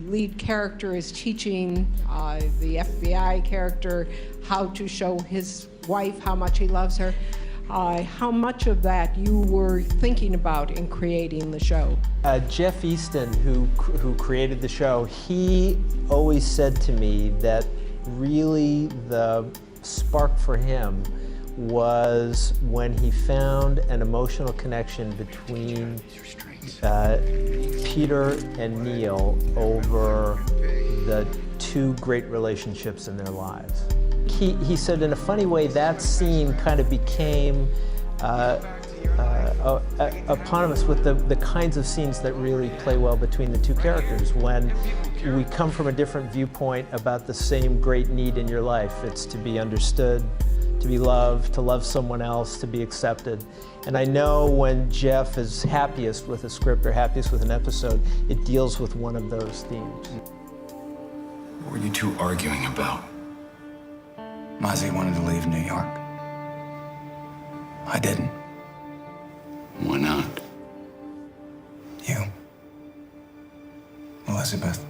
lead character is teaching the FBI character how to show his wife how much he loves her. How much of that you were thinking about in creating the show? Jeff Easton, who created the show, he always said to me that really the spark for him was when he found an emotional connection between Peter and Neil over the two great relationships in their lives. He said in a funny way that scene kind of became eponymous with the kinds of scenes that really play well between the two characters. When we come from a different viewpoint about the same great need in your life, it's to be understood, to be loved, to love someone else, to be accepted. And I know when Jeff is happiest with a script or happiest with an episode, it deals with one of those themes. What were you two arguing about? Mozzie wanted to leave New York. I didn't. Why not? You. Elizabeth.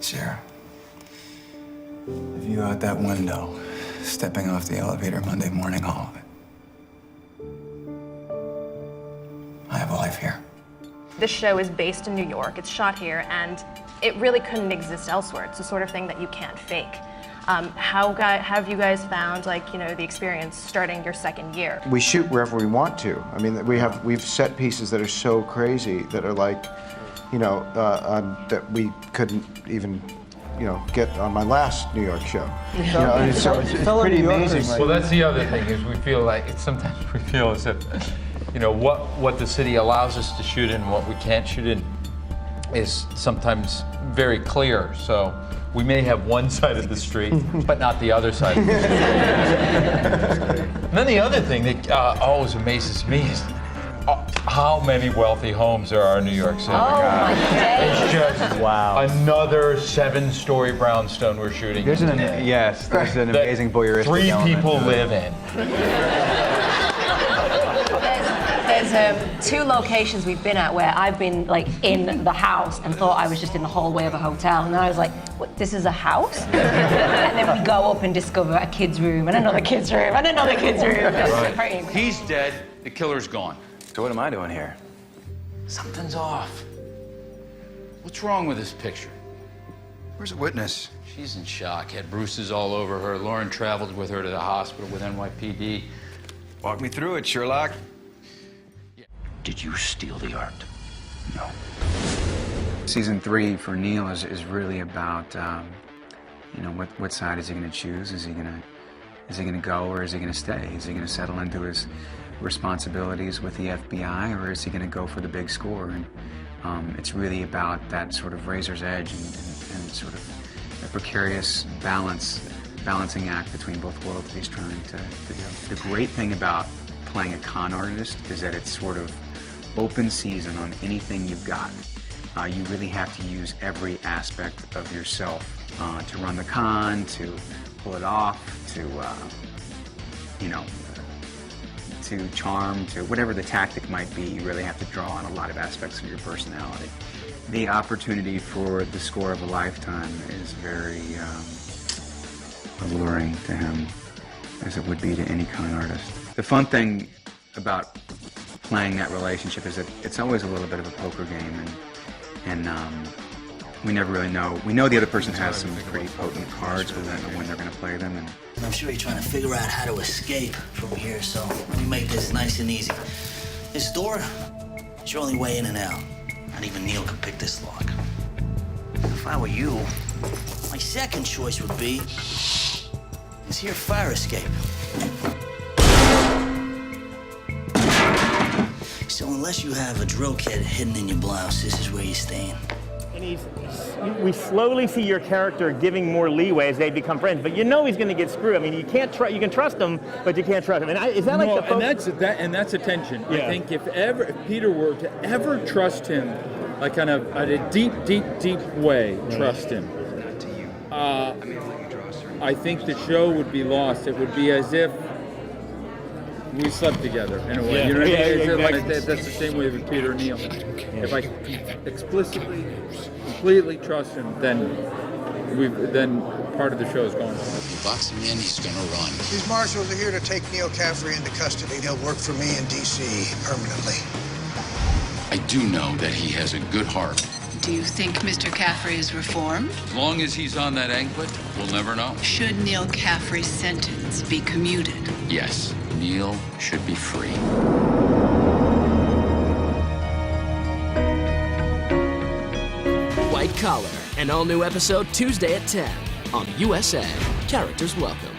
Sarah. The view out that window, stepping off the elevator Monday morning, all of it. I have a life here. This show is based in New York, it's shot here, and it really couldn't exist elsewhere. It's the sort of thing that you can't fake. How have you guys found, the experience starting your second year? We shoot wherever we want to. I mean, we've set pieces that are so crazy that are like, that we couldn't even, get on my last New York show. It's pretty amazing. Well, that's the other thing is we feel like sometimes we feel as if, what the city allows us to shoot in and what we can't shoot in is sometimes very clear. So we may have one side of the street, but not the other side of the street. And then the other thing that always amazes me is how many wealthy homes there are in New York City. Oh my God. It's just another 7-story brownstone we're shooting. There's an amazing voyeuristic 3 element people to it. live in. There's 2 locations we've been at where I've been in the house and thought I was just in the hallway of a hotel, and then I was like, what, this is a house? And then we go up and discover a kid's room and another kid's room and another kid's room. Right. Pretty incredible. He's dead, the killer's gone. So what am I doing here? Something's off. What's wrong with this picture? Where's the witness? She's in shock, had bruises all over her. Lauren traveled with her to the hospital with NYPD. Walk me through it, Sherlock. Did you steal the art? No. Season 3 for Neil is really about, what side is he going to choose? Is he going to go or is he going to stay? Is he going to settle into his responsibilities with the FBI, or is he going to go for the big score? And it's really about that sort of razor's edge and sort of a precarious balancing act between both worlds that he's trying to do. The great thing about playing a con artist is that it's sort of open season on anything you've got. You really have to use every aspect of yourself to run the con, to pull it off, to charm, to whatever the tactic might be. You really have to draw on a lot of aspects of your personality. The opportunity for the score of a lifetime is very alluring to him, as it would be to any con artist. The fun thing about playing that relationship is that it's always a little bit of a poker game, and we never really know. We know the other person has some pretty potent cards, but we don't know when they're going to play them. And I'm sure you're trying to figure out how to escape from here, so let me make this nice and easy. This door is your only way in and out. Not even Neil could pick this lock. If I were you, my second choice would be is here fire escape. So unless you have a drill kit hidden in your blouse, this is where you're staying. And we slowly see your character giving more leeway as they become friends, but you know he's going to get screwed. I mean, you can trust him, but you can't trust him. And is that like the that's a tension. Yeah. I think if Peter were to ever trust him, like kind of in a deep way, trust him. I think the show would be lost. It would be as if we slept together in a way. Yeah. You know what I mean? Exactly. That's the same way with Peter and Neil. If I explicitly completely trust him, then part of the show is gone. He locks him in, he's gonna run. These marshals are here to take Neil Caffrey into custody. He'll work for me in D.C. permanently. I do know that he has a good heart. Do you think Mr. Caffrey is reformed? As long as he's on that anklet, we'll never know. Should Neil Caffrey's sentence be commuted? Yes, Neil should be free. White Collar, an all-new episode Tuesday at 10 on USA. Characters Welcome.